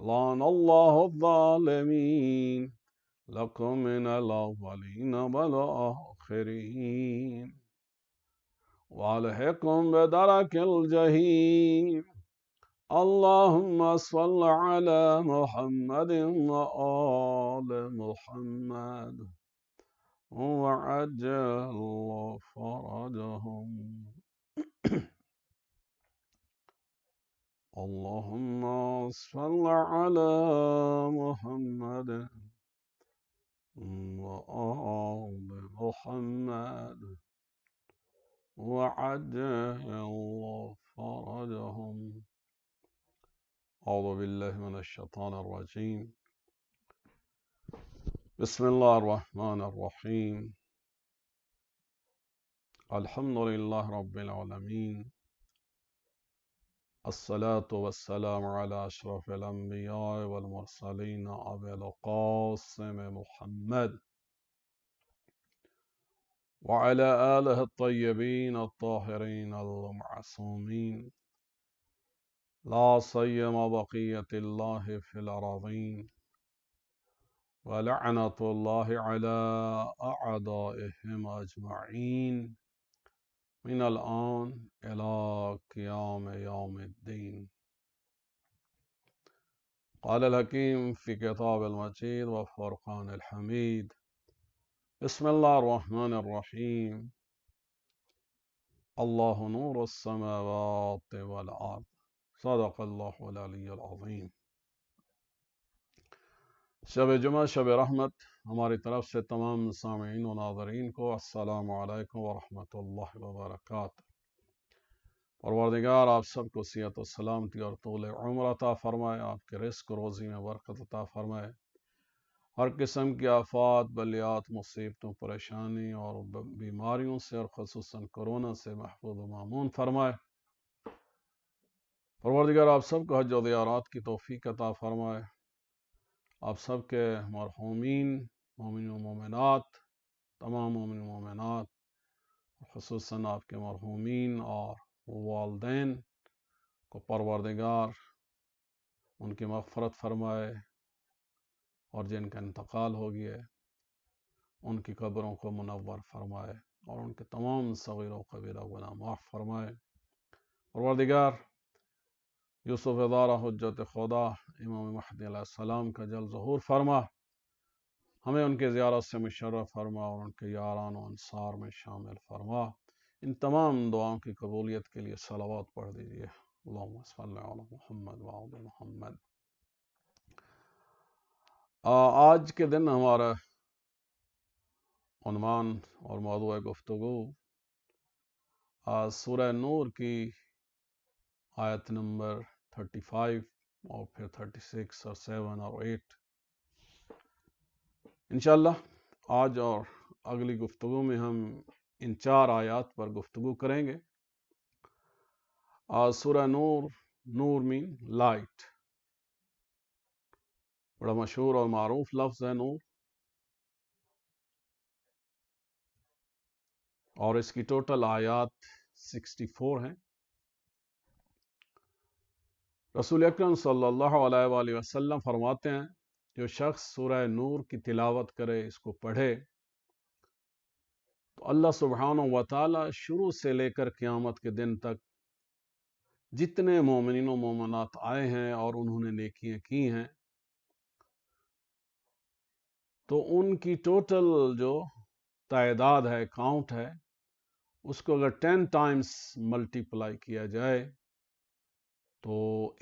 لعن الله الظالمين لكم من الأولين والآخرين وألحقكم بدرك الجحيم اللهم صل على محمد وآل محمد وعجل فرجهم اللهم صل على محمد وآل محمد وعجل فرجهم أعوذ بالله من الشيطان الرجيم بسم الله الرحمن الرحيم الحمد لله رب العالمين الصلاة والسلام على أشرف الأنبياء والمرسلين أبي القاسم محمد وعلى آله الطيبين الطاهرين المعصومين لا سيما بقية الله في الأراضين ولعنة الله على أعدائهم أجمعين من الآن إلى قيام يوم الدين قال الحكيم في كتاب المجيد وفرقان الحميد بسم الله الرحمن الرحيم الله نور السماوات والأرض صدق الله العلی العظیم شب جمعہ شب رحمت ہماری طرف سے تمام سامعین و ناظرین کو السلام علیکم ورحمۃ اللہ وبرکاتہ۔ پروردگار آپ سب کو صحت و سلامتی اور طول عمر عطا فرمائے، آپ کے رزق و روزی میں برکت عطا فرمائے، ہر قسم کی آفات، بلیات، مصیبتوں، پریشانی اور بیماریوں سے اور خصوصاً کورونا سے محفوظ و مامون فرمائے۔ پروردگار آپ سب کو حج و زیارات کی توفیق عطا فرمائے، آپ سب کے مرحومین مومن و مومنات، تمام مومن و مومنات، خصوصاً آپ کے مرحومین اور والدین کو پروردگار ان کی مغفرت فرمائے، اور جن کا انتقال ہو گیا ان کی قبروں کو منور فرمائے، اور ان کے تمام صغیر و کبیرہ گناہ معاف فرمائے۔ پروردگار یوسف ادارہ حجت خدا امام مہدی علیہ السلام کا جلد ظہور فرما، ہمیں ان کے زیارت سے مشرف فرما اور ان کے یاران و انصار میں شامل فرما۔ ان تمام دعاؤں کی قبولیت کے لیے صلوات پڑھ دیجئے۔ اللہم صلی علی محمد وعلی محمد۔ آج کے دن ہمارا عنوان اور موضوع گفتگو سورہ نور کی آیت نمبر 35 اور پھر 36 اور 7 اور 8 انشاءاللہ آج اور اگلی گفتگو میں ہم ان 4 آیات پر گفتگو کریں گے۔ سورہ نور، نور مین لائٹ، بڑا مشہور اور معروف لفظ ہے نور، اور اس کی ٹوٹل آیات 64 ہیں۔ رسول اکرم صلی اللہ علیہ وآلہ وسلم فرماتے ہیں جو شخص سورہ نور کی تلاوت کرے، اس کو پڑھے، تو اللہ سبحانہ وتعالی شروع سے لے کر قیامت کے دن تک جتنے مومنین و مومنات آئے ہیں اور انہوں نے نیکیاں کی ہیں، تو ان کی ٹوٹل جو تعداد ہے، کاؤنٹ ہے، اس کو اگر 10 ٹائمز ملٹیپلائی کیا جائے تو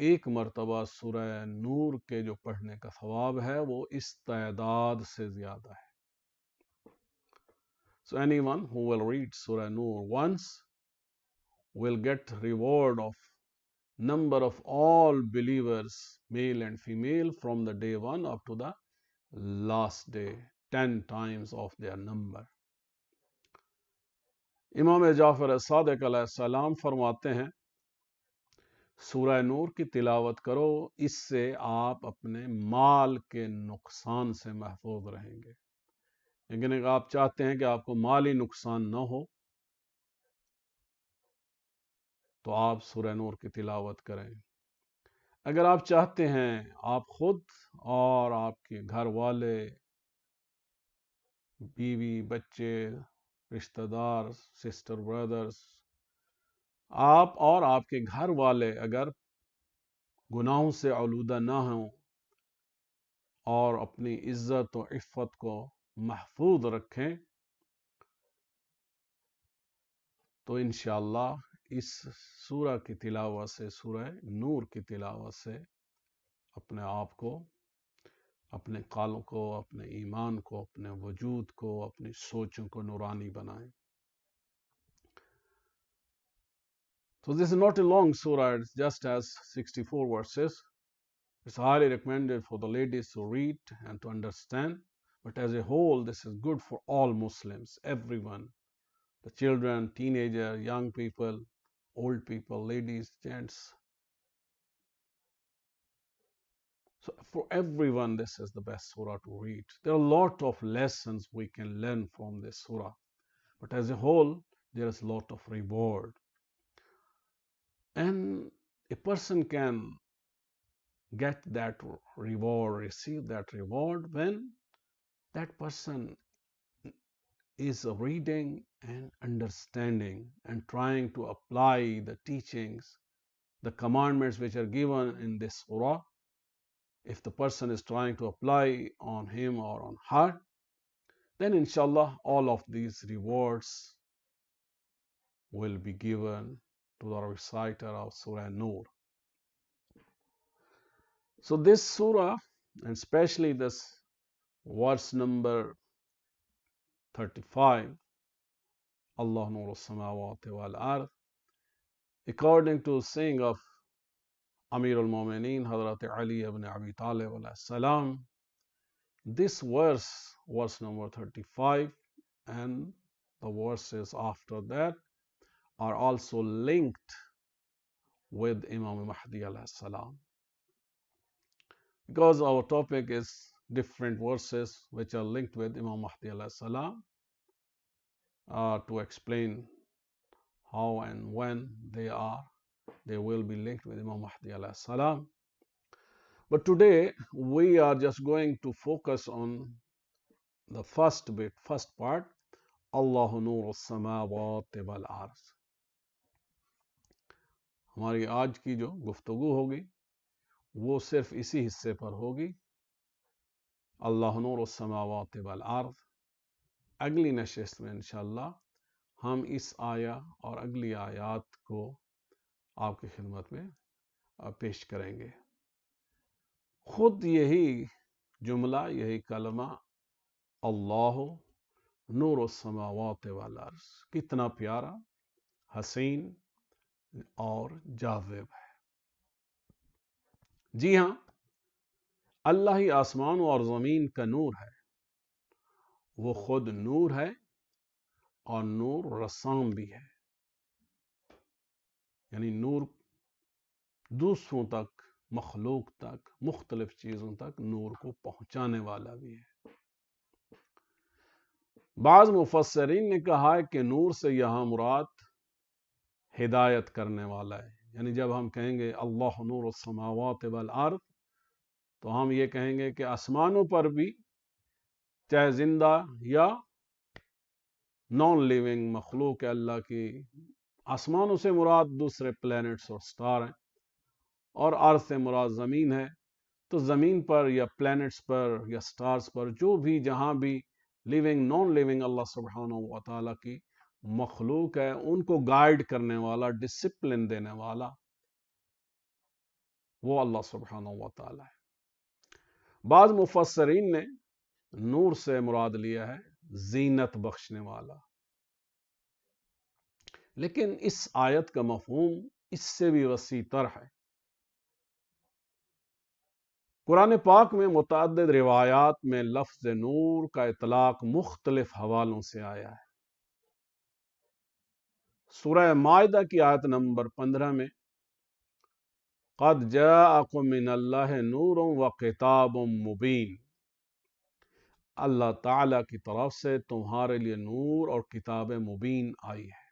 ایک مرتبہ سورہ نور کے جو پڑھنے کا ثواب ہے وہ اس تعداد سے زیادہ ہے۔ So anyone who will read Surah Nur once will get reward of number of all believers, male and female, from the day 1 up to the last day, 10 times of their number. امام جعفر صادق علیہ السلام فرماتے ہیں سورہ نور کی تلاوت کرو، اس سے آپ اپنے مال کے نقصان سے محفوظ رہیں گے۔ لیکن اگر آپ چاہتے ہیں کہ آپ کو مالی نقصان نہ ہو تو آپ سورہ نور کی تلاوت کریں۔ اگر آپ چاہتے ہیں آپ خود اور آپ کے گھر والے، بیوی، بچے، رشتہ دار، سسٹر، بردرز، آپ اور آپ کے گھر والے اگر گناہوں سے آلودہ نہ ہوں اور اپنی عزت و عفت کو محفوظ رکھیں تو انشاءاللہ اس سورہ کی تلاوت سے، سورہ نور کی تلاوت سے اپنے آپ کو، اپنے قلب کو، اپنے ایمان کو، اپنے وجود کو، اپنی سوچوں کو نورانی بنائیں. So this is not a long surah, it just has 64 verses. It's highly recommended for the ladies to read and to understand. But as a whole, this is good for all Muslims, everyone. The children, teenagers, young people, old people, ladies, gents. So for everyone, this is the best surah to read. There are a lot of lessons we can learn from this surah. But as a whole, there is a lot of reward. And a person can get that reward, receive that reward when that person is reading and understanding and trying to apply the teachings, the commandments which are given in this surah. If the person is trying to apply on him or on her, then inshallah all of these rewards will be given to the reciter of Surah Nur. So this surah, and especially this verse number 35, Allah Nur al-Samawati wal-Ard, according to saying of Amir al-Mu'mineen, Hazrat Ali ibn Abi Talib alayhi salam, this verse number 35, and the verses after that are also linked with Imam Mahdi alayhi salam. Because our topic is different verses which are linked with Imam Mahdi alayhi salam, to explain how and when they will be linked with Imam Mahdi alayhi salam. But today we are just going to focus on the first part, Allahu Nur al-Samawati wal-Ard. ہماری آج کی جو گفتگو ہوگی وہ صرف اسی حصے پر ہوگی، اللہ نور السماوات والارض. اگلی نشست میں انشاءاللہ ہم اس آیا اور اگلی آیات کو آپ کی خدمت میں پیش کریں گے. خود یہی جملہ، یہی کلمہ اللہ نور السماوات والارض کتنا پیارا، حسین اور جاذب ہے. جی ہاں، اللہ ہی آسمان اور زمین کا نور ہے. وہ خود نور ہے اور نور رسام بھی ہے، یعنی نور دوسروں تک، مخلوق تک، مختلف چیزوں تک نور کو پہنچانے والا بھی ہے. بعض مفسرین نے کہا ہے کہ نور سے یہاں مراد ہدایت کرنے والا ہے. یعنی جب ہم کہیں گے اللہ نور السماوات والارض تو ہم یہ کہیں گے کہ آسمانوں پر بھی، چاہے زندہ یا نان لیونگ مخلوق ہے اللہ کی، آسمانوں سے مراد دوسرے پلینٹس اور سٹار ہیں، اور ارض سے مراد زمین ہے. تو زمین پر یا پلینٹس پر یا سٹارز پر جو بھی جہاں بھی لیونگ نان لیونگ اللہ سبحانہ و تعالیٰ کی مخلوق ہے، ان کو گائیڈ کرنے والا، ڈسپلن دینے والا وہ اللہ سبحانہ و تعالیٰ ہے. بعض مفسرین نے نور سے مراد لیا ہے زینت بخشنے والا، لیکن اس آیت کا مفہوم اس سے بھی وسیع تر ہے. قرآن پاک میں متعدد روایات میں لفظ نور کا اطلاق مختلف حوالوں سے آیا ہے. سورہ مائدہ کی آیت نمبر 15 میں قد جاءکم من اللہ نور و کتاب مبین، اللہ تعالی کی طرف سے تمہارے لیے نور اور کتاب مبین آئی ہے.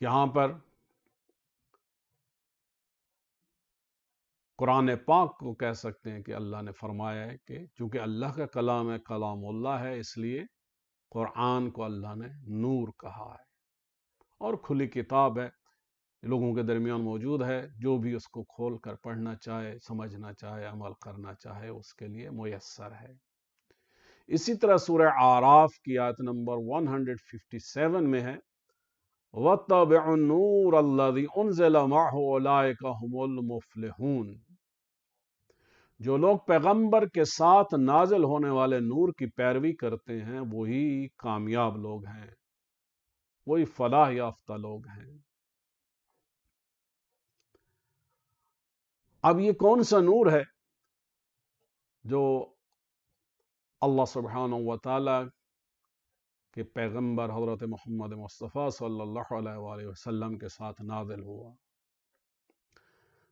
یہاں پر قرآن پاک کو کہہ سکتے ہیں کہ اللہ نے فرمایا ہے کہ چونکہ اللہ کا کلام ہے، کلام اللہ ہے، اس لیے قرآن کو اللہ نے نور کہا ہے اور کھلی کتاب ہے، لوگوں کے درمیان موجود ہے، جو بھی اس کو کھول کر پڑھنا چاہے، سمجھنا چاہے، عمل کرنا چاہے، اس کے لیے میسر ہے۔ اسی طرح سورہ اعراف کی آیت نمبر 157 میں ہے وَاتَّبِعُوا النُّورَ الَّذِي أُنزِلَ مَعَهُ أُولَٰئِكَ هُمُ الْمُفْلِحُونَ۔ جو لوگ پیغمبر کے ساتھ نازل ہونے والے نور کی پیروی کرتے ہیں وہی کامیاب لوگ ہیں، وہی فلاح یافتہ لوگ ہیں۔ اب یہ کون سا نور ہے جو اللہ سبحانہ و تعالی کے پیغمبر حضرت محمد مصطفیٰ صلی اللہ علیہ وآلہ وسلم کے ساتھ نازل ہوا؟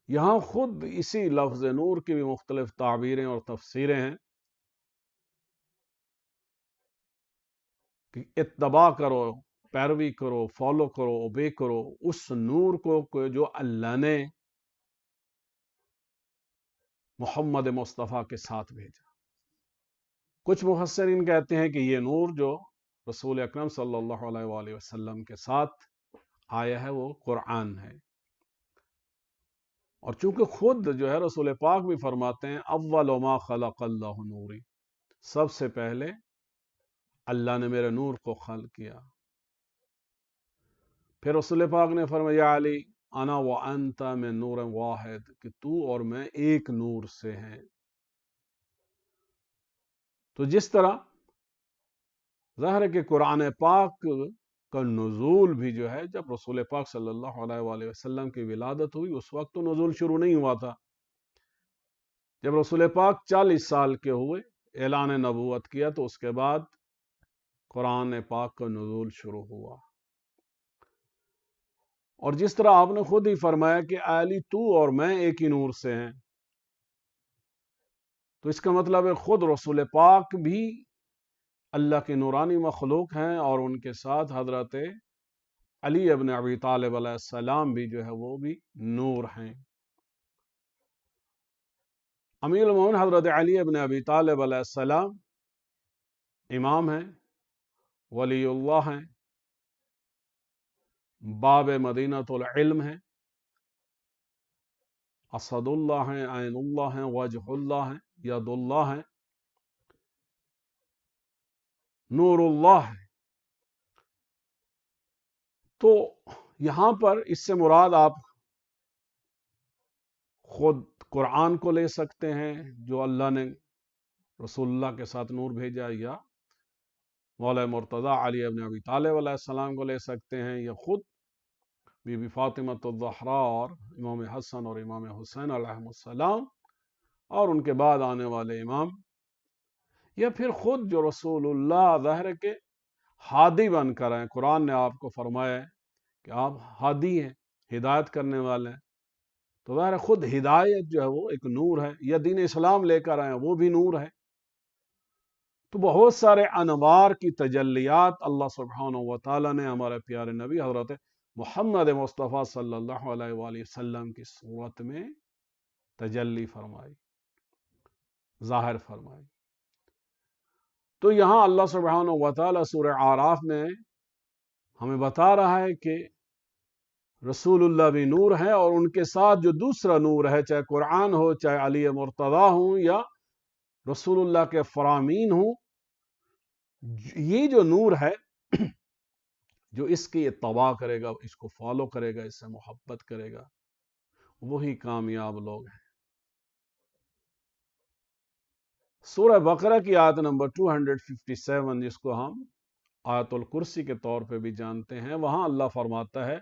یہاں خود اسی لفظ نور کی بھی مختلف تعبیریں اور تفسیریں ہیں کہ اتباع کرو، پیروی کرو، فالو کرو، اوبے کرو اس نور کو جو اللہ نے محمد مصطفیٰ کے ساتھ بھیجا۔ کچھ مفسرین کہتے ہیں کہ یہ نور جو رسول اکرم صلی اللہ علیہ وآلہ وسلم کے ساتھ آیا ہے وہ قرآن ہے، اور چونکہ خود جو ہے رسول پاک بھی فرماتے ہیں اول ما خلق اللہ نوری، سب سے پہلے اللہ نے میرے نور کو خلق کیا۔ پھر رسول پاک نے فرمایا یا علی انا وانت من نور واحد، کہ تو اور میں ایک نور سے ہیں۔ تو جس طرح ظاہر ہے کہ قرآن پاک کا نزول بھی جو ہے جب رسول پاک صلی اللہ علیہ وآلہ وسلم کی ولادت ہوئی اس وقت تو نزول شروع نہیں ہوا تھا۔ جب رسول پاک 40 سال کے ہوئے، اعلان نبوت کیا، تو اس کے بعد قرآن پاک کا نزول شروع ہوا۔ اور جس طرح آپ نے خود ہی فرمایا کہ علی تو اور میں ایک ہی نور سے ہیں، تو اس کا مطلب ہے خود رسول پاک بھی اللہ کے نورانی مخلوق ہیں، اور ان کے ساتھ حضرت علی ابن ابی طالب علیہ السلام بھی جو ہے وہ بھی نور ہیں۔ امیر المومنین حضرت علی ابن ابی طالب علیہ السلام امام ہیں، ولی اللہ ہیں، باب مدینۃ العلم ہیں، اسد اللہ ہیں، عین اللہ ہیں، وجہ اللہ ہیں، ید اللہ ہیں، نور اللہ ہے۔ تو یہاں پر اس سے مراد آپ خود قرآن کو لے سکتے ہیں جو اللہ نے رسول اللہ کے ساتھ نور بھیجا، یا مولا مرتضیٰ علی ابن ابی طالب علیہ السلام کو لے سکتے ہیں، یا خود بی بی فاطمۃ الزہراء اور امام حسن اور امام حسین علیہ السلام اور ان کے بعد آنے والے امام، یا پھر خود جو رسول اللہ ظاہر کے ہادی بن کر ہیں۔ قرآن نے آپ کو فرمایا ہے کہ آپ ہادی ہیں، ہدایت کرنے والے ہیں، تو ظاہر خود ہدایت جو ہے وہ ایک نور ہے، یا دین اسلام لے کر آئے وہ بھی نور ہے۔ تو بہت سارے انوار کی تجلیات اللہ سبحانہ و تعالیٰ نے ہمارے پیارے نبی حضرت محمد مصطفیٰ صلی اللہ علیہ وآلہ وسلم کی صورت میں تجلی فرمائی، ظاہر فرمائی۔ تو یہاں اللہ سبحانہ و تعالیٰ سورہ اعراف میں ہمیں بتا رہا ہے کہ رسول اللہ بھی نور ہے، اور ان کے ساتھ جو دوسرا نور ہے، چاہے قرآن ہو، چاہے علی مرتضیٰ ہوں، یا رسول اللہ کے فرامین ہوں، یہ جو نور ہے جو اس کی اتباع کرے گا، اس کو فالو کرے گا، اس سے محبت کرے گا، وہی کامیاب لوگ ہیں۔ سورہ بقرہ کی آیت نمبر 257 جس کو ہم آیت الکرسی کے طور پہ بھی جانتے ہیں، وہاں اللہ فرماتا ہے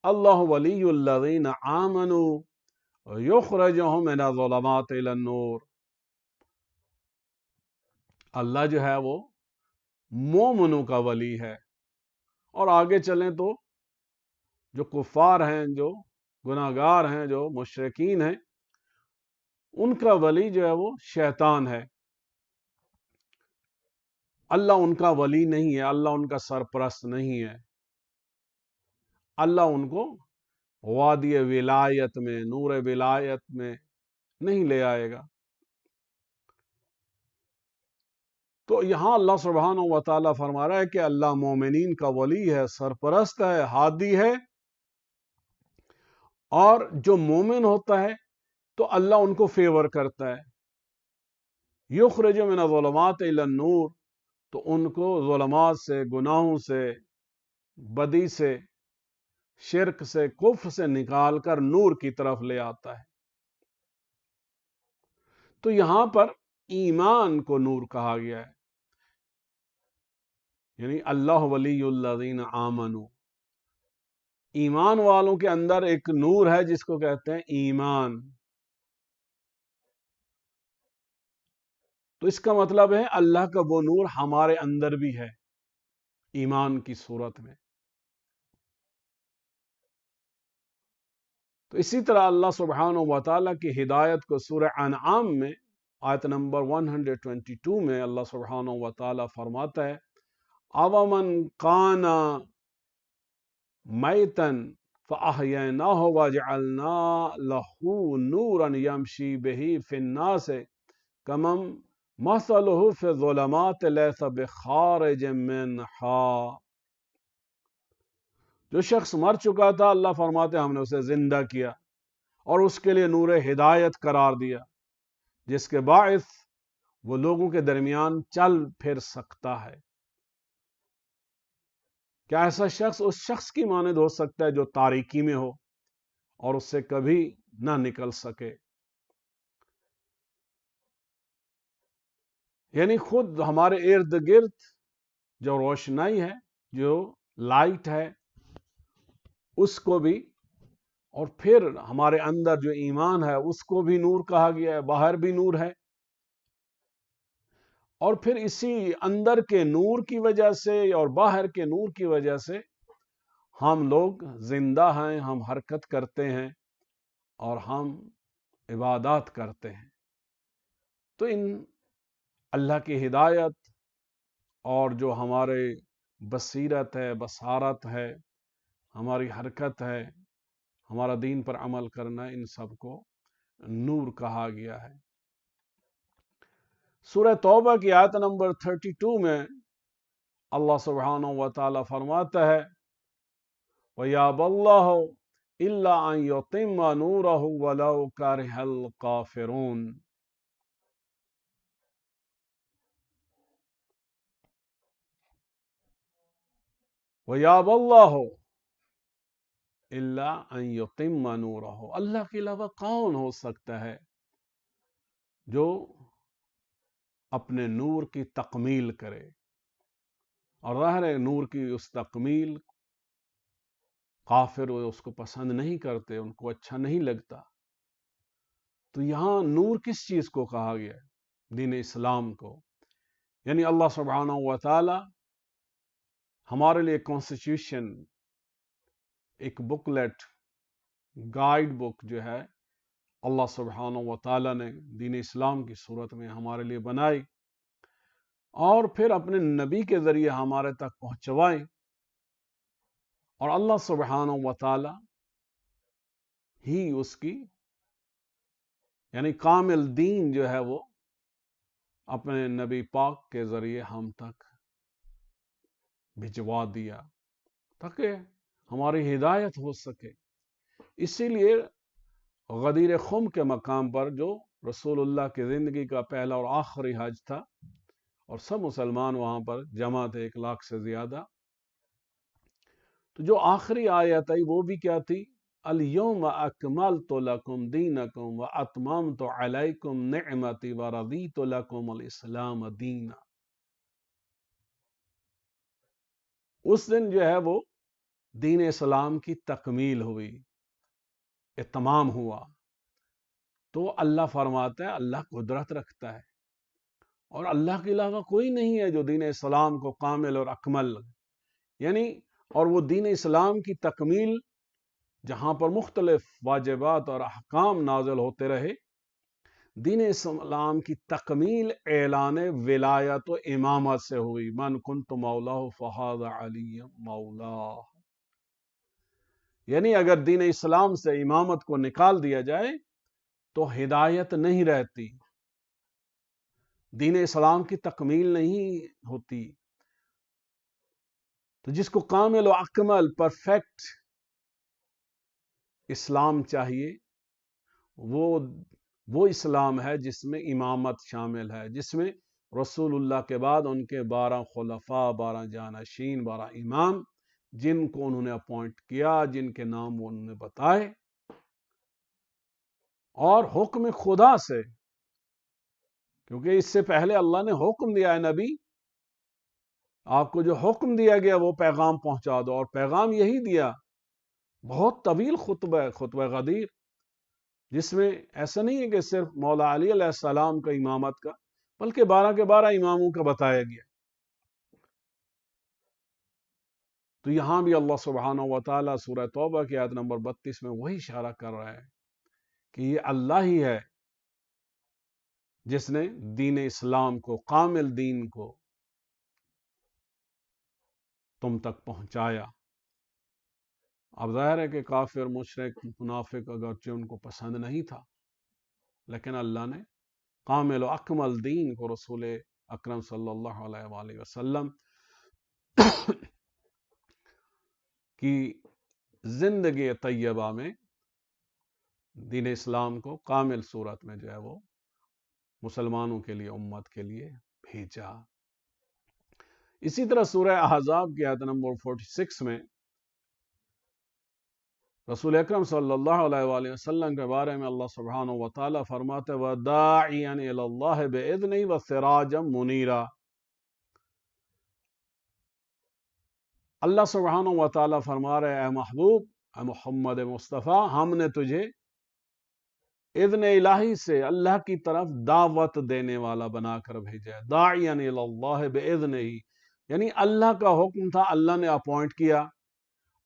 اللہ ولی الذین آمنوا یخرجہم من الظلمات الی النور۔ اللہ جو ہے وہ مومنوں کا ولی ہے، اور آگے چلیں تو جو کفار ہیں، جو گناہگار ہیں، جو مشرکین ہیں، ان کا ولی جو ہے وہ شیطان ہے۔ اللہ ان کا ولی نہیں ہے، اللہ ان کا سرپرست نہیں ہے۔ اللہ ان کو وادی ولایت میں، نور ولایت میں نہیں لے آئے گا۔ تو یہاں اللہ سبحانہ و تعالیٰ فرما رہا ہے کہ اللہ مومنین کا ولی ہے، سرپرست ہے، ہادی ہے، اور جو مومن ہوتا ہے تو اللہ ان کو فیور کرتا ہے۔ یخرج من الظلمات الی النور، تو ان کو ظلمات سے، گناہوں سے، بدی سے، شرک سے، کفر سے نکال کر نور کی طرف لے آتا ہے۔ تو یہاں پر ایمان کو نور کہا گیا ہے، یعنی اللہ ولی الذین آمنوا، ایمان والوں کے اندر ایک نور ہے جس کو کہتے ہیں ایمان۔ تو اس کا مطلب ہے اللہ کا وہ نور ہمارے اندر بھی ہے ایمان کی صورت میں۔ تو اسی طرح اللہ سبحانہ و تعالیٰ کی ہدایت کو سورہ انعام میں آیت نمبر 122 میں اللہ سبحانہ و تعالیٰ فرماتا ہے اومن کان میتن فاحییناہ وجعلنا لہ نورا یمشی بہ فی الناس کمن مثلہ فی الظلمات لیس بخارج منہا۔ جو شخص مر چکا تھا، اللہ فرماتے ہم نے اسے زندہ کیا اور اس کے لیے نور ہدایت قرار دیا، جس کے باعث وہ لوگوں کے درمیان چل پھر سکتا ہے۔ کیا ایسا شخص اس شخص کی مانند ہو سکتا ہے جو تاریکی میں ہو اور اس سے کبھی نہ نکل سکے؟ یعنی خود ہمارے ارد گرد جو روشنائی ہے، جو لائٹ ہے، اس کو بھی، اور پھر ہمارے اندر جو ایمان ہے اس کو بھی نور کہا گیا ہے، باہر بھی نور ہے، اور پھر اسی اندر کے نور کی وجہ سے اور باہر کے نور کی وجہ سے ہم لوگ زندہ ہیں، ہم حرکت کرتے ہیں اور ہم عبادات کرتے ہیں۔ تو ان اللہ کی ہدایت اور جو ہمارے بصیرت ہے، بصارت ہے، ہماری حرکت ہے، ہمارا دین پر عمل کرنا، ان سب کو نور کہا گیا ہے۔ سورہ توبہ کی آیت نمبر 32 میں اللہ سبحانہ و تعالیٰ فرماتا ہے وَيَأْبَى اللَّهُ إِلَّا أَن يُتِمَّ نُورَهُ وَلَوْ كَرِهَ الْكَافِرُونَ۔ وَيَأْبَى اللَّهُ إِلَّا أَن يُتِمَّ نُورَهُ، اللہ کے علاوہ کون ہو سکتا ہے جو اپنے نور کی تکمیل کرے؟ اور ظاہر ہے نور کی اس تکمیل کافر اس کو پسند نہیں کرتے، ان کو اچھا نہیں لگتا۔ تو یہاں نور کس چیز کو کہا گیا ہے؟ دین اسلام کو۔ یعنی اللہ سبحانہ و تعالی ہمارے لیے کانسٹیٹیوشن، ایک بکلیٹ، گائیڈ بک جو ہے اللہ سبحانہ و تعالی نے دین اسلام کی صورت میں ہمارے لیے بنائی اور پھر اپنے نبی کے ذریعے ہمارے تک پہنچوائے، اور اللہ سبحانہ و تعالی ہی اس کی یعنی کامل دین جو ہے وہ اپنے نبی پاک کے ذریعے ہم تک بھجوا دیا تاکہ ہماری ہدایت ہو سکے۔ اسی لیے غدیر خم کے مقام پر جو رسول اللہ کی زندگی کا پہلا اور آخری حج تھا، اور سب مسلمان وہاں پر جمع تھے، 1,00,000 سے زیادہ، تو جو آخری آیت آئی وہ بھی کیا تھی؟ الْيَوْمَ أَكْمَلْتُ لَكُمْ دِينَكُمْ وَأَتْمَمْتُ عَلَيْكُمْ نِعْمَتِي وَرَضِيتُ لَكُمُ الْإِسْلَامَ دِينًا۔ اس دن جو ہے وہ دین اسلام کی تکمیل ہوئی، اتمام ہوا۔ تو اللہ فرماتا ہے اللہ قدرت رکھتا ہے اور اللہ کے علاوہ کوئی نہیں ہے جو دین اسلام کو کامل اور اکمل، یعنی اور وہ دین اسلام کی تکمیل جہاں پر مختلف واجبات اور احکام نازل ہوتے رہے، دین اسلام کی تکمیل اعلان ولایت و امامت سے ہوئی۔ من کنت مولاہ فہذا علی مولاہ۔ یعنی اگر دین اسلام سے امامت کو نکال دیا جائے تو ہدایت نہیں رہتی، دین اسلام کی تکمیل نہیں ہوتی۔ تو جس کو کامل و اکمل پرفیکٹ اسلام چاہیے، وہ اسلام ہے جس میں امامت شامل ہے، جس میں رسول اللہ کے بعد ان کے 12 خلفاء، 12 جانشین، 12 امام، جن کو انہوں نے اپوائنٹ کیا، جن کے نام وہ انہوں نے بتائے، اور حکم خدا سے، کیونکہ اس سے پہلے اللہ نے حکم دیا ہے نبی آپ کو جو حکم دیا گیا وہ پیغام پہنچا دو، اور پیغام یہی دیا، بہت طویل خطبہ غدیر، جس میں ایسا نہیں ہے کہ صرف مولا علی علیہ السلام کا امامت کا، بلکہ 12 کے 12 اماموں کا بتایا گیا۔ تو یہاں بھی اللہ سبحانہ و تعالیٰ سورہ توبہ کی آیت نمبر 32 میں وہی اشارہ کر رہا ہے کہ یہ اللہ ہی ہے جس نے دین اسلام کو، کامل دین کو تم تک پہنچایا۔ اب ظاہر ہے کہ کافر، مشرک، منافق اگرچہ ان کو پسند نہیں تھا، لیکن اللہ نے کامل و اکمل دین کو رسول اکرم صلی اللہ علیہ وآلہ وسلم کی زندگی طیبہ میں دین اسلام کو کامل صورت میں جو ہے وہ مسلمانوں کے لیے، امت کے لیے بھیجا۔ اسی طرح سورہ احزاب کی آیت نمبر 46 میں رسول اکرم صلی اللہ علیہ وآلہ وسلم کے بارے میں اللہ سبحانہ و تعالیٰ فرماتے وَدَاعِيًا إِلَى اللَّهِ بِإِذْنِهِ وَسِرَاجًا مُنِيرًا۔ اللہ سبحانہ و تعالیٰ فرما رہے اے محبوب، اے محمد مصطفیٰ، ہم نے تجھے اذن الہی سے اللہ کی طرف دعوت دینے والا بنا کر بھیجا ہے۔ داعیاً الی اللہ بإذنہ، یعنی اللہ کا حکم تھا، اللہ نے اپوائنٹ کیا،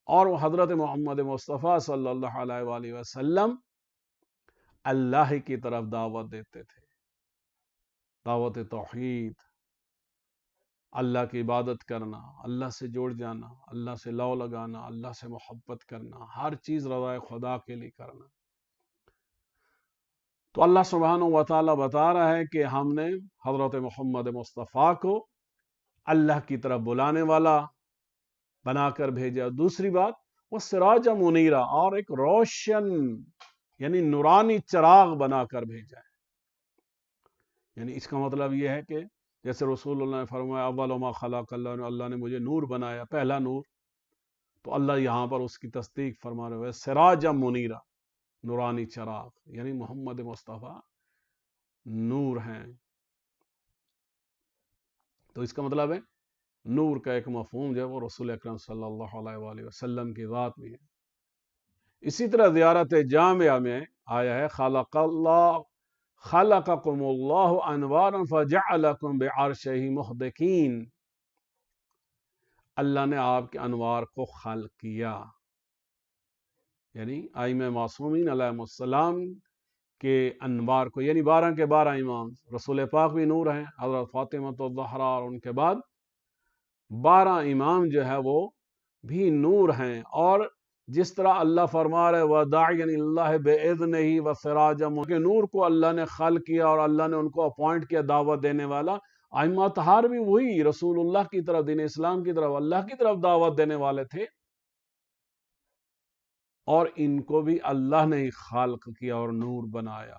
اور وہ حضرت محمد مصطفیٰ صلی اللہ علیہ وآلہ وسلم اللہ کی طرف دعوت دیتے تھے، دعوت توحید، اللہ کی عبادت کرنا، اللہ سے جڑ جانا، اللہ سے لو لگانا، اللہ سے محبت کرنا، ہر چیز رضا خدا کے لیے کرنا۔ تو اللہ سبحانہ و تعالیٰ بتا رہا ہے کہ ہم نے حضرت محمد مصطفیٰ کو اللہ کی طرف بلانے والا بنا کر بھیجا۔ دوسری بات، وہ سراج منیرہ، اور ایک روشن یعنی نورانی چراغ بنا کر بھیجا ہے۔ یعنی اس کا مطلب یہ ہے کہ جیسے رسول اللہ نے فرمایا اول ما خلق اللہ نے مجھے نور بنایا، پہلا نور، تو اللہ یہاں پر اس کی تصدیق فرما رہے ہیں سراج منیرہ، نورانی چراغ، یعنی محمد مصطفیٰ نور ہیں۔ تو اس کا مطلب ہے نور کا ایک مفہوم جو ہے وہ رسول اکرم صلی اللہ علیہ وآلہ وسلم کی ذات میں ہے۔ اسی طرح زیارت جامعہ میں آیا ہے خلقکم اللہ انوارا فجعلکم بعرشہ محدثین، اللہ نے آپ کے انوار کو خلق کیا، یعنی ائمہ معصومین علیہ السلام کے انوار کو، یعنی 12 کے 12 امام، رسول پاک بھی نور ہیں، حضرت فاطمہ الزہرا، اور ان کے بعد 12 امام جو ہے وہ بھی نور ہیں۔ اور جس طرح اللہ فرما رہے وَدَاعِيًا إِلَى اللَّهِ بِإِذْنِهِ وَسِرَاجًا مُنِيرًا، کہ نور کو اللہ نے خلق کیا اور اللہ نے ان کو اپوائنٹ کیا دعوت دینے والا۔ ائمہ اطہار بھی وہی رسول اللہ کی طرف، دین اسلام کی طرف، اللہ کی طرف دعوت دینے والے تھے، اور ان کو بھی اللہ نے ہی خلق کیا اور نور بنایا۔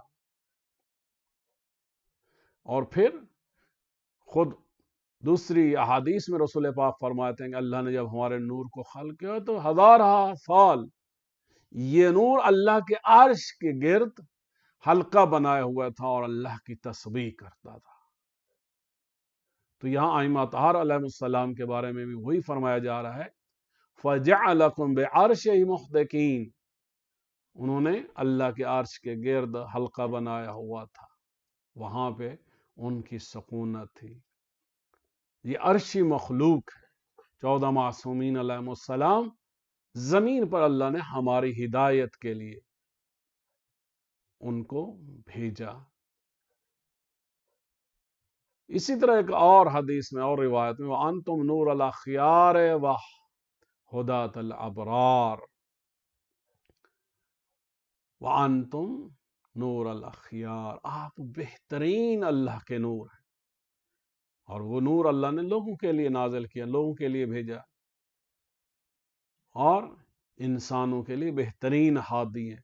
اور پھر خود دوسری احادیث میں رسول پاک فرماتے ہیں کہ اللہ نے جب ہمارے نور کو خلق کیا تو 1000 سال یہ نور اللہ کے عرش کے گرد حلقہ بنایا ہوا تھا اور اللہ کی تسبیح کرتا تھا۔ تو یہاں ائمہ اطہار علیہ السلام کے بارے میں بھی وہی فرمایا جا رہا ہے فَجَعَلَكُمْ بِعَرْشِهِ مُحْدَقِينَ، انہوں نے اللہ کے عرش کے گرد حلقہ بنایا ہوا تھا، وہاں پہ ان کی سکونت تھی۔ یہ عرشی مخلوق ہے، 14 معصومین علیہ السلام زمین پر اللہ نے ہماری ہدایت کے لیے ان کو بھیجا۔ اسی طرح ایک اور حدیث میں اور روایت میں وَأَنْتُمْ نُورُ الْأَخْيَارِ وَهُدَاةَ الْأَبْرَارِ، وَأَنْتُمْ نور الاخیار، آپ بہترین اللہ کے نور ہیں، اور وہ نور اللہ نے لوگوں کے لیے نازل کیا، لوگوں کے لیے بھیجا، اور انسانوں کے لیے بہترین ہادی ہیں،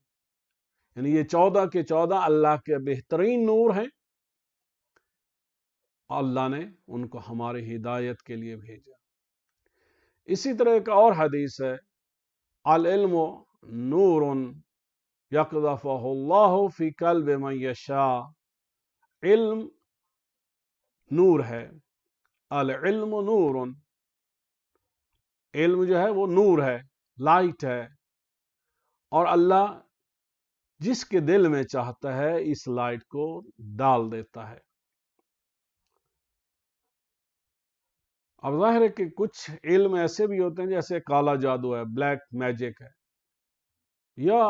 یعنی یہ 14 کے 14 اللہ کے بہترین نور ہیں، اللہ نے ان کو ہماری ہدایت کے لیے بھیجا۔ اسی طرح ایک اور حدیث ہے، العلم نور یقذفہ اللہ فی قلب من یشاء، علم نور ہے، العلم نور، علم جو ہے وہ نور ہے، لائٹ ہے، اور اللہ جس کے دل میں چاہتا ہے اس لائٹ کو ڈال دیتا ہے۔ اب ظاہر ہے کہ کچھ علم ایسے بھی ہوتے ہیں جیسے کالا جادو ہے، بلیک میجک ہے، یا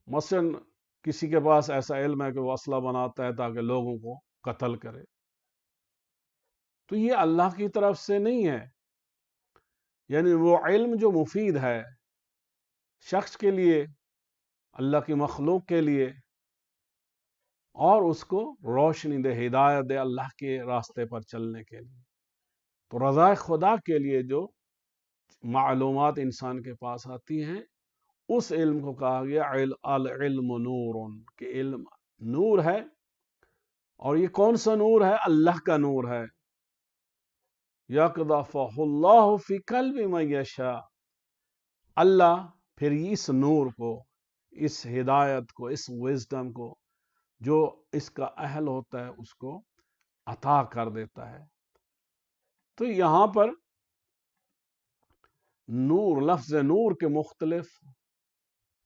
مثلا کسی کے پاس ایسا علم ہے کہ وہ اسلحہ بناتا ہے تاکہ لوگوں کو قتل کرے، تو یہ اللہ کی طرف سے نہیں ہے، یعنی وہ علم جو مفید ہے شخص کے لیے، اللہ کی مخلوق کے لیے، اور اس کو روشنی دے، ہدایت دے اللہ کے راستے پر چلنے کے لیے، تو رضا خدا کے لیے جو معلومات انسان کے پاس آتی ہیں اس علم کو کہا گیا العلم نور، کہ علم نور ہے، اور یہ کون سا نور ہے؟ اللہ کا نور ہے، یقذفہ اللہ فی قلب من یشاء، اللہ پھر اس نور کو، اس ہدایت کو، اس وزڈم کو جو اس کا اہل ہوتا ہے اس کو عطا کر دیتا ہے۔ تو یہاں پر نور، لفظ نور کے مختلف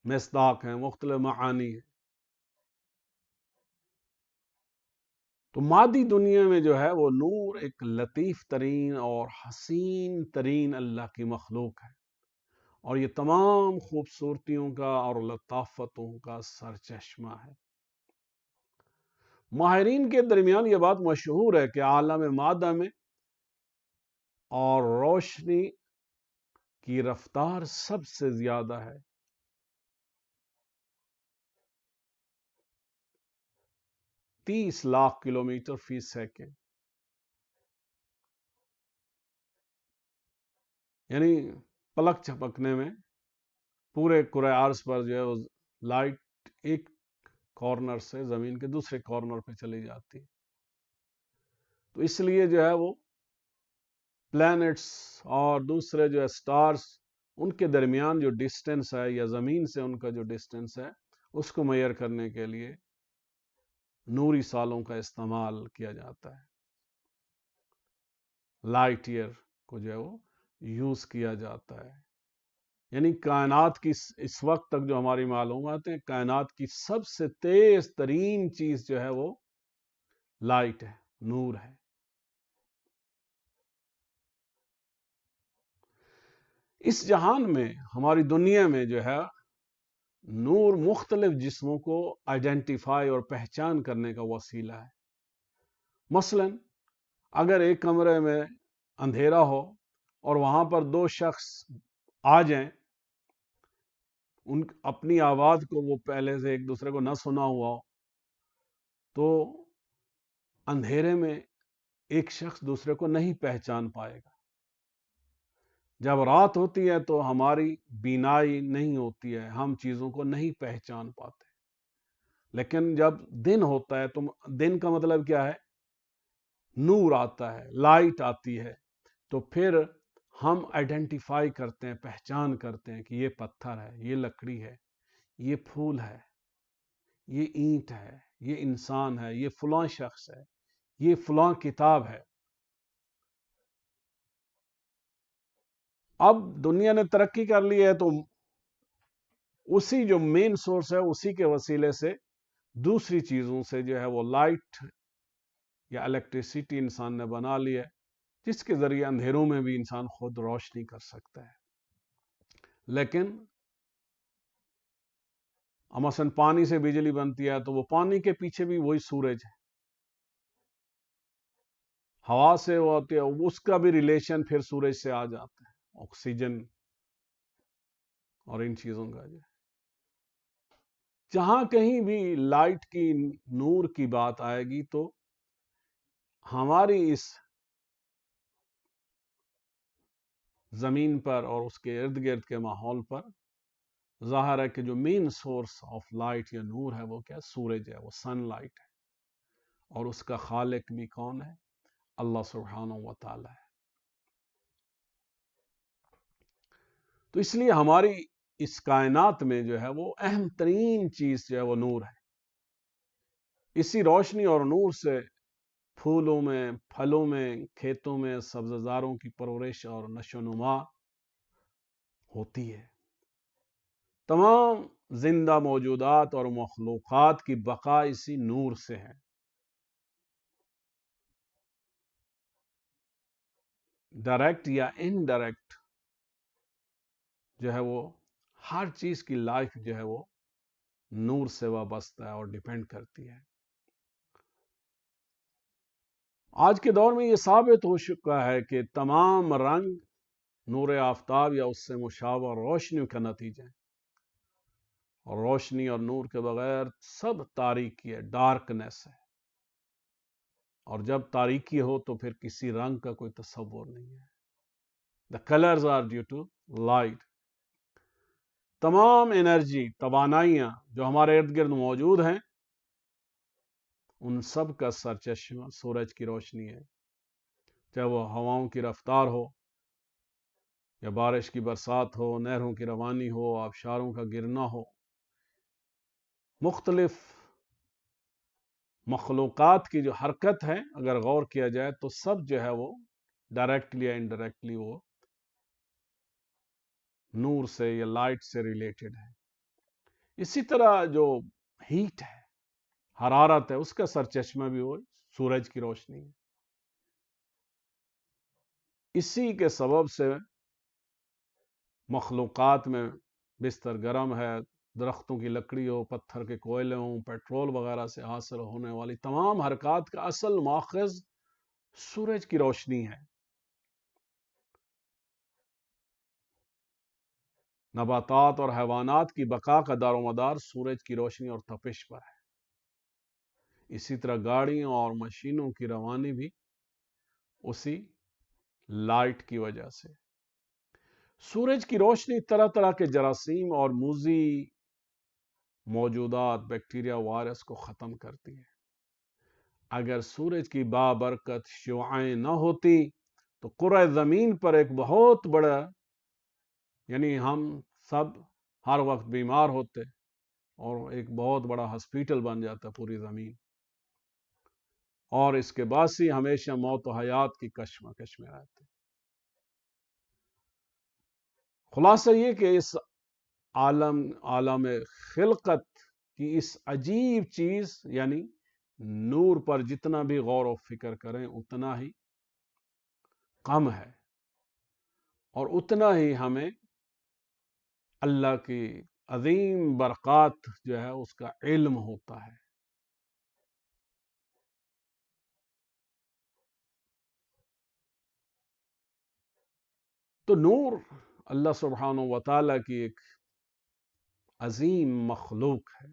مصداق ہیں، مختلف معانی ہیں۔ تو مادی دنیا میں جو ہے وہ نور ایک لطیف ترین اور حسین ترین اللہ کی مخلوق ہے، اور یہ تمام خوبصورتیوں کا اور لطافتوں کا سرچشمہ ہے۔ ماہرین کے درمیان یہ بات مشہور ہے کہ عالم مادہ میں اور روشنی کی رفتار سب سے زیادہ ہے، 30 لاکھ کلومیٹر فی سیکنڈ، یعنی پلک جھپکنے میں پورے کرۂ ارض پر جو ہے لائٹ ایک کارنر سے زمین کے دوسرے کارنر پہ چلی جاتی، تو اس لیے جو ہے وہ پلانٹس اور دوسرے جو ہے سٹارز، ان کے درمیان جو ڈسٹینس ہے یا زمین سے ان کا جو ڈسٹینس ہے اس کو میئر کرنے کے لیے نوری سالوں کا استعمال کیا جاتا ہے، لائٹ ایئر کو جو ہے وہ یوز کیا جاتا ہے، یعنی کائنات کی اس وقت تک جو ہماری معلومات ہیں، کائنات کی سب سے تیز ترین چیز جو ہے وہ لائٹ ہے، نور ہے۔ اس جہان میں، ہماری دنیا میں جو ہے نور مختلف جسموں کو آئیڈینٹیفائی اور پہچان کرنے کا وسیلہ ہے۔ مثلا اگر ایک کمرے میں اندھیرا ہو اور وہاں پر 2 شخص آ جائیں، ان اپنی آواز کو وہ پہلے سے ایک دوسرے کو نہ سنا ہوا ہو، تو اندھیرے میں ایک شخص دوسرے کو نہیں پہچان پائے گا۔ جب رات ہوتی ہے تو ہماری بینائی نہیں ہوتی ہے، ہم چیزوں کو نہیں پہچان پاتے، لیکن جب دن ہوتا ہے تو دن کا مطلب کیا ہے؟ نور آتا ہے، لائٹ آتی ہے، تو پھر ہم آئیڈینٹیفائی کرتے ہیں، پہچان کرتے ہیں کہ یہ پتھر ہے، یہ لکڑی ہے، یہ پھول ہے، یہ اینٹ ہے، یہ انسان ہے، یہ فلاں شخص ہے، یہ فلاں کتاب ہے۔ اب دنیا نے ترقی کر لی ہے تو اسی جو مین سورس ہے اسی کے وسیلے سے دوسری چیزوں سے جو ہے وہ لائٹ یا الیکٹریسٹی انسان نے بنا لی ہے، جس کے ذریعے اندھیروں میں بھی انسان خود روشنی کر سکتا ہے۔ لیکن مثلا پانی سے بجلی بنتی ہے تو وہ پانی کے پیچھے بھی وہی سورج ہے، ہوا سے وہ ہوتی ہے، اس کا بھی ریلیشن پھر سورج سے آ جاتا ہے، آکسیجن اور ان چیزوں کا جو جہاں کہیں بھی لائٹ کی، نور کی بات آئے گی تو ہماری اس زمین پر اور اس کے ارد گرد کے ماحول پر ظاہر ہے کہ جو مین سورس آف لائٹ یا نور ہے وہ کیا؟ سورج ہے، وہ سن لائٹ ہے، اور اس کا خالق بھی کون ہے؟ اللہ سبحانہ و تعالی ہے۔ تو اس لیے ہماری اس کائنات میں جو ہے وہ اہم ترین چیز جو ہے وہ نور ہے۔ اسی روشنی اور نور سے پھولوں میں، پھلوں میں، کھیتوں میں سبززاروں کی پرورش اور نشو و نما ہوتی ہے۔ تمام زندہ موجودات اور مخلوقات کی بقا اسی نور سے ہے۔ ڈائریکٹ یا انڈائریکٹ جو ہے وہ ہر چیز کی لائف جو ہے وہ نور سے وابستہ ہے اور ڈیپینڈ کرتی ہے۔ آج کے دور میں یہ ثابت ہو چکا ہے کہ تمام رنگ نور آفتاب یا اس سے مشابہ روشنی کا نتیجہ ہے، اور روشنی اور نور کے بغیر سب تاریکی ہے، ڈارکنیس ہے، اور جب تاریکی ہو تو پھر کسی رنگ کا کوئی تصور نہیں ہے۔ The colors are due to light۔ تمام انرجی، توانائیاں جو ہمارے ارد گرد موجود ہیں، ان سب کا سرچشمہ سورج کی روشنی ہے، چاہے وہ ہواؤں کی رفتار ہو، یا بارش کی برسات ہو، نہروں کی روانی ہو، آبشاروں کا گرنا ہو، مختلف مخلوقات کی جو حرکت ہے اگر غور کیا جائے تو سب جو ہے وہ ڈائریکٹلی یا انڈائریکٹلی وہ نور سے یا لائٹ سے ریلیٹڈ ہے۔ اسی طرح جو ہیٹ ہے، حرارت ہے، اس کا سرچشمہ بھی وہ سورج کی روشنی ہے۔ اسی کے سبب سے مخلوقات میں بستر گرم ہے، درختوں کی لکڑی ہو، پتھر کے کوئلے ہوں، پیٹرول وغیرہ سے حاصل ہونے والی تمام حرکات کا اصل ماخذ سورج کی روشنی ہے۔ نباتات اور حیوانات کی بقا کا دار و مدار سورج کی روشنی اور تپش پر ہے۔ اسی طرح گاڑیوں اور مشینوں کی روانی بھی اسی لائٹ کی وجہ سے۔ سورج کی روشنی طرح طرح کے جراثیم اور موذی موجودات، بیکٹیریا، وائرس کو ختم کرتی ہے۔ اگر سورج کی بابرکت شعاعیں نہ ہوتی تو کرۂ زمین پر ایک بہت بڑا، یعنی ہم سب ہر وقت بیمار ہوتے اور ایک بہت بڑا ہاسپٹل بن جاتا پوری زمین، اور اس کے باعث ہمیشہ موت و حیات کی کشمکش میں رہتے۔ خلاصہ یہ کہ اس عالم خلقت کی اس عجیب چیز یعنی نور پر جتنا بھی غور و فکر کریں اتنا ہی کم ہے، اور اتنا ہی ہمیں اللہ کی عظیم برکات جو ہے اس کا علم ہوتا ہے۔ تو نور اللہ سبحانہ و تعالیٰ کی ایک عظیم مخلوق ہے۔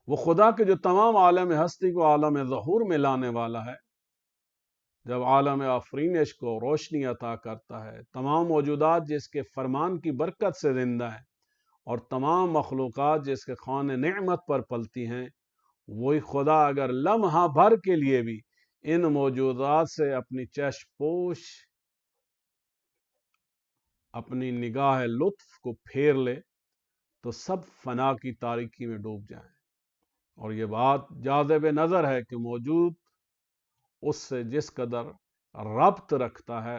وہ خدا کے جو تمام عالم ہستی کو عالم ظہور میں لانے والا ہے، جب عالم آفرینش کو روشنی عطا کرتا ہے، تمام موجودات جس کے فرمان کی برکت سے زندہ ہیں، اور تمام مخلوقات جس کے خوان نعمت پر پلتی ہیں، وہی خدا اگر لمحہ بھر کے لیے بھی ان موجودات سے اپنی چشم پوش، اپنی نگاہ لطف کو پھیر لے تو سب فنا کی تاریکی میں ڈوب جائیں۔ اور یہ بات جاذب نظر ہے کہ موجود اس سے جس قدر ربط رکھتا ہے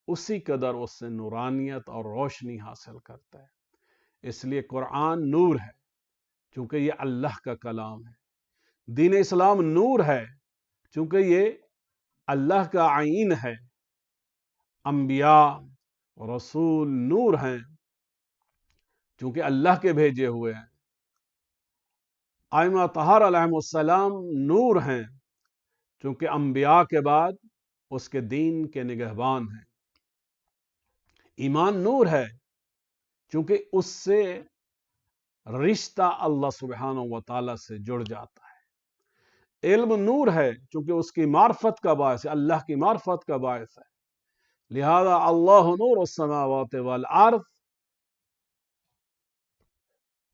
اسی قدر اس سے نورانیت اور روشنی حاصل کرتا ہے۔ اس لیے قرآن نور ہے چونکہ یہ اللہ کا کلام ہے، دین اسلام نور ہے چونکہ یہ اللہ کا عین ہے، انبیاء رسول نور ہیں چونکہ اللہ کے بھیجے ہوئے ہیں، ائمہ طہار علیہم السلام نور ہیں چونکہ انبیاء کے بعد اس کے دین کے نگہبان ہیں، ایمان نور ہے چونکہ اس سے رشتہ اللہ سبحانہ و تعالیٰ سے جڑ جاتا ہے۔ علم نور ہے چونکہ اس کی معرفت کا باعث ہے، اللہ کی معرفت کا باعث ہے، لہذا اللہ نور السماوات والارض،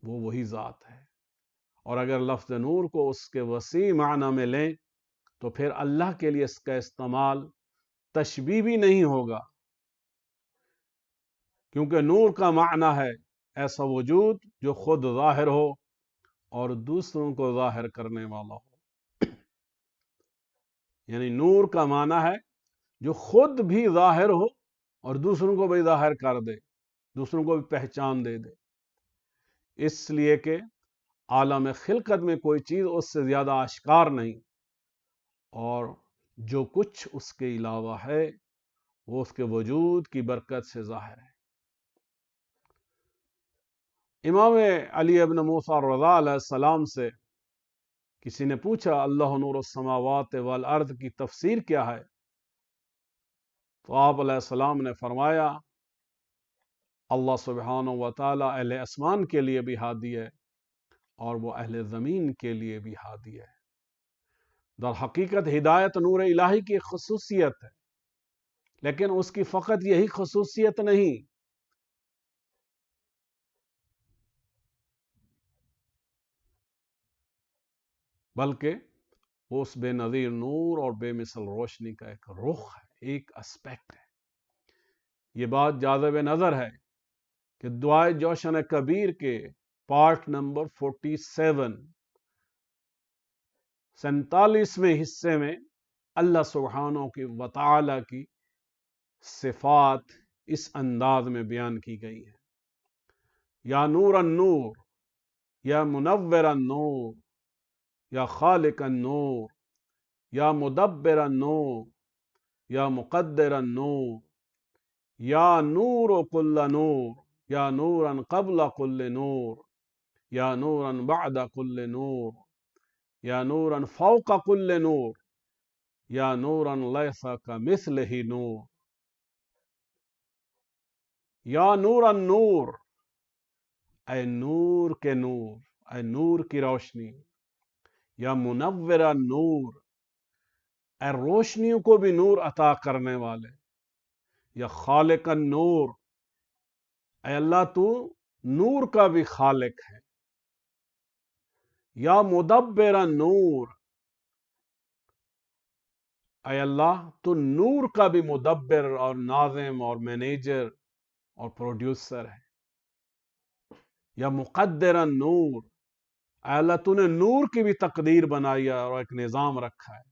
وہ وہی ذات ہے۔ اور اگر لفظ نور کو اس کے وسیع معنی میں لیں تو پھر اللہ کے لیے اس کا استعمال تشبیہ بھی نہیں ہوگا، کیونکہ نور کا معنی ہے ایسا وجود جو خود ظاہر ہو اور دوسروں کو ظاہر کرنے والا ہو۔ یعنی نور کا معنی ہے جو خود بھی ظاہر ہو اور دوسروں کو بھی ظاہر کر دے، دوسروں کو بھی پہچان دے دے، اس لیے کہ عالم خلقت میں کوئی چیز اس سے زیادہ آشکار نہیں، اور جو کچھ اس کے علاوہ ہے وہ اس کے وجود کی برکت سے ظاہر ہے۔ امام علی ابن موسیٰ رضا علیہ السلام سے کسی نے پوچھا اللہ نور السماوات والارض کی تفسیر کیا ہے؟ تو آپ علیہ السلام نے فرمایا اللہ سبحانہ و تعالیٰ اہل اسمان کے لیے بھی ہادی ہے اور وہ اہل زمین کے لیے بھی ہادی ہے۔ در حقیقت ہدایت نور الہی کی خصوصیت ہے، لیکن اس کی فقط یہی خصوصیت نہیں، بلکہ وہ اس بے نظیر نور اور بے مثل روشنی کا ایک رخ ہے، ایک اسپیکٹ ہے۔ یہ بات جاذب نظر ہے کہ دعائے جوشن کبیر کے پارٹ نمبر 47ویں حصے میں اللہ سبحانہ و تعالی کی صفات اس انداز میں بیان کی گئی ہیں: یا نور النور، یا منور النور، یا خالق النور، یا مدبر النور، یا مقدر النور، یا نور کل نور، یا نورا قبل کل نور، یا نورا بعد کل نور، یا نورا فوق کل نور، یا نورا لیس کمثلہ نور، یا نور النور، اے نور کے نور، اے نور کی روشنی، یا منور النور، اے روشنیوں کو بھی نور عطا کرنے والے، یا خالق النور، اے اللہ تو نور کا بھی خالق ہے، یا مدبر النور، اے اللہ تو نور کا بھی مدبر اور ناظم اور مینیجر اور پروڈیوسر ہے، یا مقدر النور، اے اللہ تو نے نور کی بھی تقدیر بنائی ہے اور ایک نظام رکھا ہے،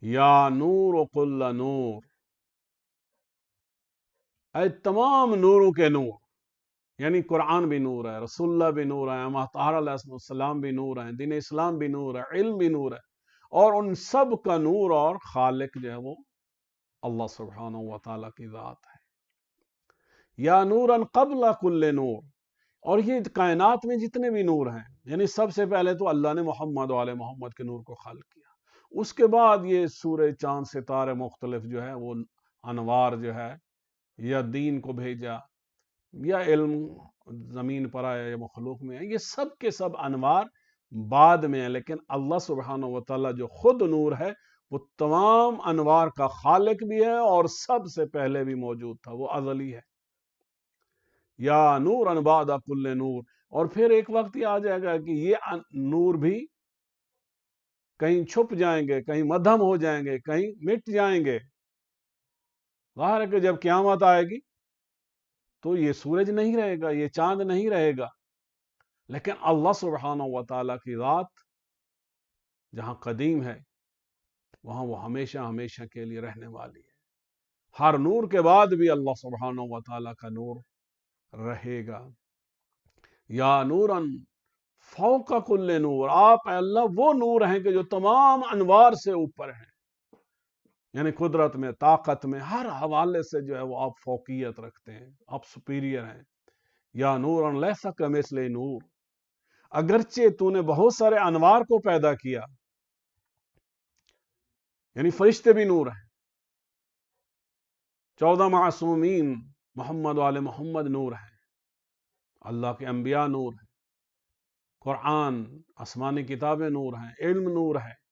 یا نور کل نور، اے تمام نوروں کے نور، یعنی قرآن بھی نور ہے، رسول اللہ بھی نور ہے، امام طاہر علیہ السلام بھی نور ہیں، دین اسلام بھی نور ہے، علم بھی نور ہے، اور ان سب کا نور اور خالق جو ہے وہ اللہ سبحانہ و تعالیٰ کی ذات ہے۔ یا نورا قبل کل نور، اور یہ کائنات میں جتنے بھی نور ہیں، یعنی سب سے پہلے تو اللہ نے محمد و آل محمد کے نور کو خلق کیا، اس کے بعد یہ سورج چاند ستارے مختلف جو ہے وہ انوار جو ہے، یا دین کو بھیجا، یا علم زمین پر آیا یا مخلوق میں ہے، یہ سب کے سب انوار بعد میں ہیں، لیکن اللہ سبحانہ و تعالیٰ جو خود نور ہے وہ تمام انوار کا خالق بھی ہے اور سب سے پہلے بھی موجود تھا، وہ ازلی ہے۔ یا نور بعد کل نور، اور پھر ایک وقت یہ آ جائے گا کہ یہ نور بھی کہیں چھپ جائیں گے، کہیں مدھم ہو جائیں گے، کہیں مٹ جائیں گے۔ ظاہر ہے کہ جب قیامت آئے گی تو یہ سورج نہیں رہے گا، یہ چاند نہیں رہے گا، لیکن اللہ سبحانہ و تعالیٰ کی ذات جہاں قدیم ہے وہاں وہ ہمیشہ ہمیشہ کے لیے رہنے والی ہے۔ ہر نور کے بعد بھی اللہ سبحانہ و تعالیٰ کا نور رہے گا۔ یا نورا فوق کل نور، آپ اے اللہ وہ نور ہیں کہ جو تمام انوار سے اوپر ہیں، یعنی قدرت میں، طاقت میں، ہر حوالے سے جو ہے وہ آپ فوقیت رکھتے ہیں، آپ سپیریئر ہیں۔ یا نورا لیس کمثلہ نور، اگرچہ تو نے بہت سارے انوار کو پیدا کیا، یعنی فرشتے بھی نور ہیں، 14 معصومین محمد و آل محمد نور ہیں، اللہ کے انبیاء نور ہیں، قرآن آسمانی کتابیں نور ہیں، علم نور ہے،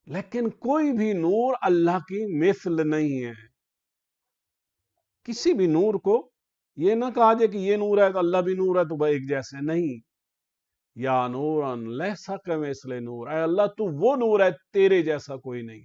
لیکن کوئی بھی نور اللہ کی مثل نہیں ہے۔ کسی بھی نور کو یہ نہ کہا جائے کہ یہ نور ہے تو اللہ بھی نور ہے تو وہ ایک جیسے نہیں۔ یا نورن لیسا کمثلہ نور، اے اللہ تو وہ نور ہے، تیرے جیسا کوئی نہیں۔